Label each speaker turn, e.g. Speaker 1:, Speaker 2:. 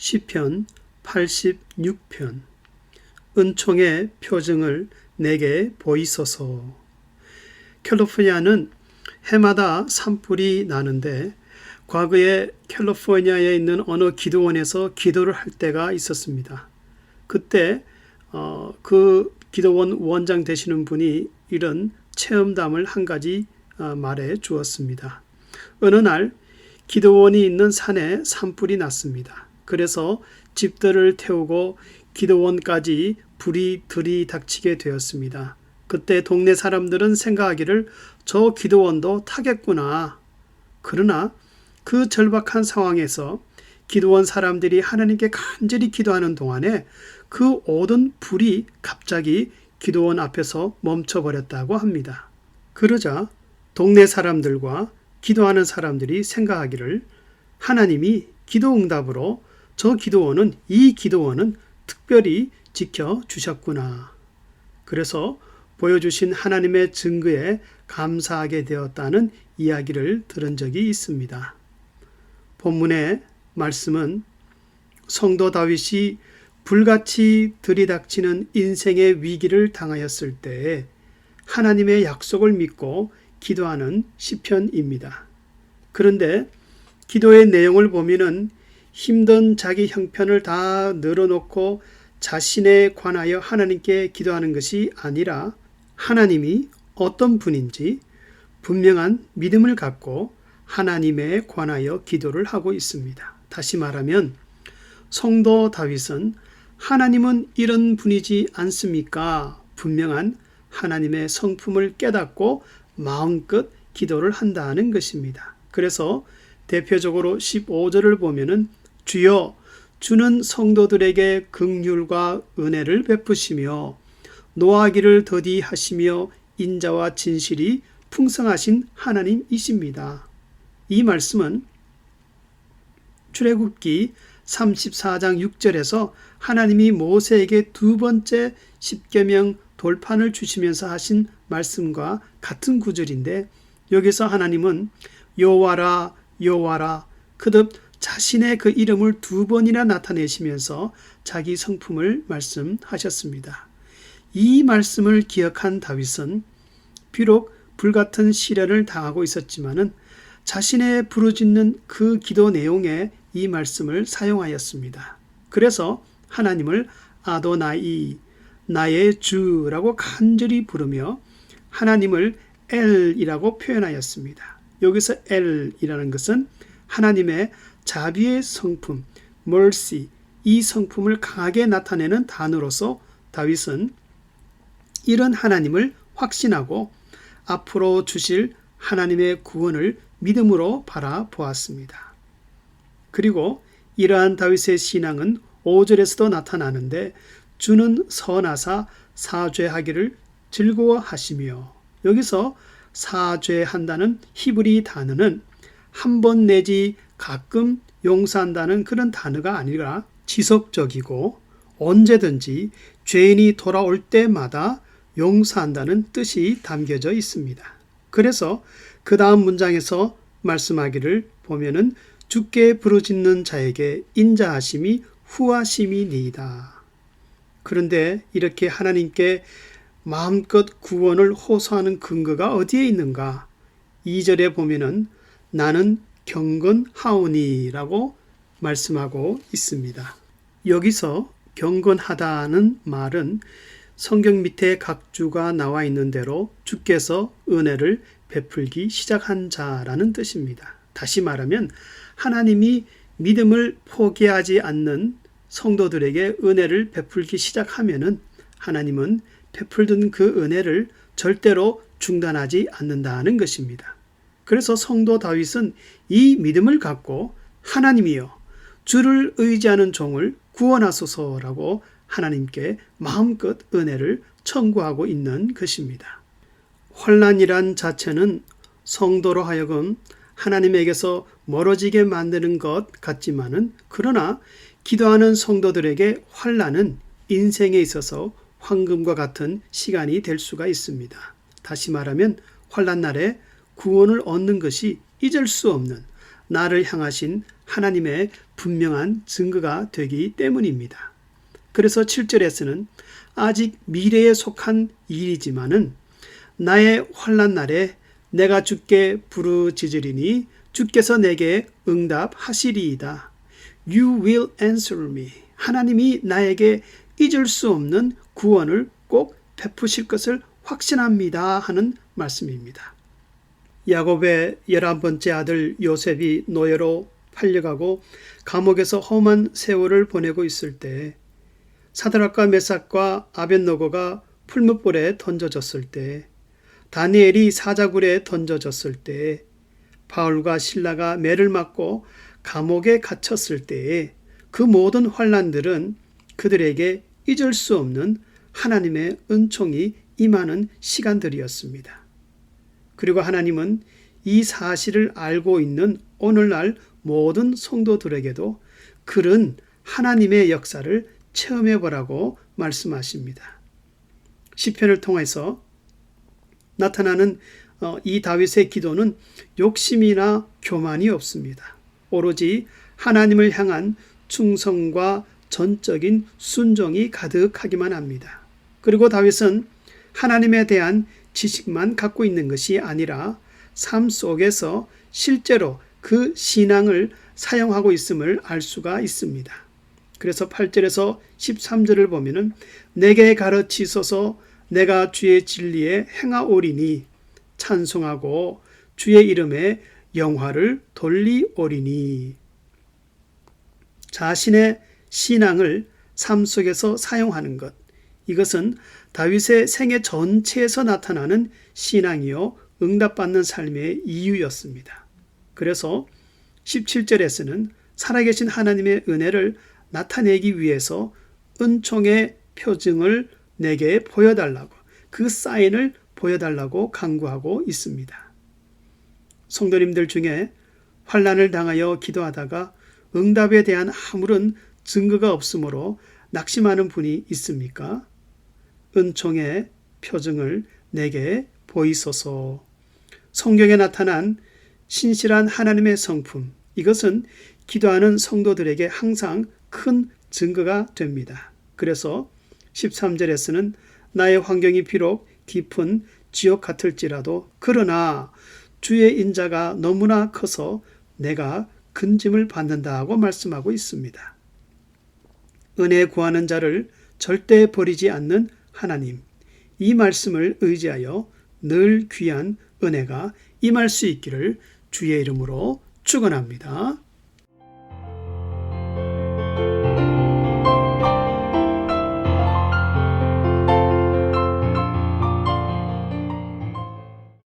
Speaker 1: 시편 86편. 은총의 표징을 내게 보이소서. 캘리포니아는 해마다 산불이 나는데 과거에 캘리포니아에 있는 어느 기도원에서 기도를 할 때가 있었습니다. 그때 그 기도원 원장 되시는 분이 이런 체험담을 한 가지 말해 주었습니다. 어느 날 기도원이 있는 산에 산불이 났습니다. 그래서 집들을 태우고 기도원까지 불이 들이닥치게 되었습니다. 그때 동네 사람들은 생각하기를 저 기도원도 타겠구나. 그러나 그 절박한 상황에서 기도원 사람들이 하나님께 간절히 기도하는 동안에 그 모든 불이 갑자기 기도원 앞에서 멈춰버렸다고 합니다. 그러자 동네 사람들과 기도하는 사람들이 생각하기를 하나님이 기도응답으로 이 기도원은 특별히 지켜주셨구나. 그래서 보여주신 하나님의 증거에 감사하게 되었다는 이야기를 들은 적이 있습니다. 본문의 말씀은 성도 다윗이 불같이 들이닥치는 인생의 위기를 당하였을 때에 하나님의 약속을 믿고 기도하는 시편입니다. 그런데 기도의 내용을 보면은 힘든 자기 형편을 다 늘어놓고 자신에 관하여 하나님께 기도하는 것이 아니라 하나님이 어떤 분인지 분명한 믿음을 갖고 하나님에 관하여 기도를 하고 있습니다. 다시 말하면 성도 다윗은 하나님은 이런 분이지 않습니까? 분명한 하나님의 성품을 깨닫고 마음껏 기도를 한다는 것입니다. 그래서 대표적으로 15절을 보면은 주여 주는 성도들에게 긍휼과 은혜를 베푸시며 노하기를 더디하시며 인자와 진실이 풍성하신 하나님이십니다. 이 말씀은 출애굽기 34장 6절에서 하나님이 모세에게 두 번째 십계명 돌판을 주시면서 하신 말씀과 같은 구절인데 여기서 하나님은 여호와라 여호와라 그듭 자신의 그 이름을 두 번이나 나타내시면서 자기 성품을 말씀하셨습니다. 이 말씀을 기억한 다윗은 비록 불같은 시련을 당하고 있었지만은 자신의 부르짖는 그 기도 내용에 이 말씀을 사용하였습니다. 그래서 하나님을 아도나이 나의 주라고 간절히 부르며 하나님을 엘이라고 표현하였습니다. 여기서 엘이라는 것은 하나님의 자비의 성품, mercy, 이 성품을 강하게 나타내는 단어로서 다윗은 이런 하나님을 확신하고 앞으로 주실 하나님의 구원을 믿음으로 바라보았습니다. 그리고 이러한 다윗의 신앙은 5절에서도 나타나는데 주는 선하사 사죄하기를 즐거워하시며 여기서 사죄한다는 히브리 단어는 한 번 내지 가끔 용서한다는 그런 단어가 아니라 지속적이고 언제든지 죄인이 돌아올 때마다 용서한다는 뜻이 담겨져 있습니다. 그래서 그 다음 문장에서 말씀하기를 보면은 주께 부르짖는 자에게 인자하심이 후하심이니이다. 그런데 이렇게 하나님께 마음껏 구원을 호소하는 근거가 어디에 있는가? 2절에 보면은 나는 경건하오니라고 말씀하고 있습니다. 여기서 경건하다는 말은 성경 밑에 각 주가 나와 있는 대로 주께서 은혜를 베풀기 시작한 자라는 뜻입니다. 다시 말하면 하나님이 믿음을 포기하지 않는 성도들에게 은혜를 베풀기 시작하면은 하나님은 베풀던 그 은혜를 절대로 중단하지 않는다는 것입니다. 그래서 성도 다윗은 이 믿음을 갖고 하나님이여 주를 의지하는 종을 구원하소서라고 하나님께 마음껏 은혜를 청구하고 있는 것입니다. 환난이란 자체는 성도로 하여금 하나님에게서 멀어지게 만드는 것 같지만은 그러나 기도하는 성도들에게 환난은 인생에 있어서 황금과 같은 시간이 될 수가 있습니다. 다시 말하면 환난 날에 구원을 얻는 것이 잊을 수 없는 나를 향하신 하나님의 분명한 증거가 되기 때문입니다. 그래서 7절에서는 아직 미래에 속한 일이지만은 나의 환난 날에 내가 주께 부르짖으리니 주께서 내게 응답하시리이다. You will answer me. 하나님이 나에게 잊을 수 없는 구원을 꼭 베푸실 것을 확신합니다 하는 말씀입니다. 야곱의 11번째 아들 요셉이 노예로 팔려가고 감옥에서 험한 세월을 보내고 있을 때, 사드락과 메삭과 아벳노고가 풀무불에 던져졌을 때, 다니엘이 사자굴에 던져졌을 때, 바울과 실라가 매를 맞고 감옥에 갇혔을 때에 그 모든 환난들은 그들에게 잊을 수 없는 하나님의 은총이 임하는 시간들이었습니다. 그리고 하나님은 이 사실을 알고 있는 오늘날 모든 성도들에게도 그런 하나님의 역사를 체험해보라고 말씀하십니다. 시편을 통해서 나타나는 이 다윗의 기도는 욕심이나 교만이 없습니다. 오로지 하나님을 향한 충성과 전적인 순종이 가득하기만 합니다. 그리고 다윗은 하나님에 대한 지식만 갖고 있는 것이 아니라 삶 속에서 실제로 그 신앙을 사용하고 있음을 알 수가 있습니다. 그래서 8절에서 13절을 보면은 내게 가르치소서 내가 주의 진리에 행하오리니 찬송하고 주의 이름에 영화를 돌리오리니. 자신의 신앙을 삶 속에서 사용하는 것, 이것은 다윗의 생애 전체에서 나타나는 신앙이요 응답받는 삶의 이유였습니다. 그래서 17절에서는 살아계신 하나님의 은혜를 나타내기 위해서 은총의 표징을 내게 보여달라고, 그 사인을 보여달라고 간구하고 있습니다. 성도님들 중에 환난을 당하여 기도하다가 응답에 대한 아무런 증거가 없으므로 낙심하는 분이 있습니까? 은총의 표징을 내게 보이소서. 성경에 나타난 신실한 하나님의 성품, 이것은 기도하는 성도들에게 항상 큰 증거가 됩니다. 그래서 13절에서는 나의 환경이 비록 깊은 지옥 같을지라도 그러나 주의 인자가 너무나 커서 내가 근짐을 받는다고 말씀하고 있습니다. 은혜 구하는 자를 절대 버리지 않는 하나님, 이 말씀을 의지하여 늘 귀한 은혜가 임할 수 있기를 주의 이름으로 축원합니다.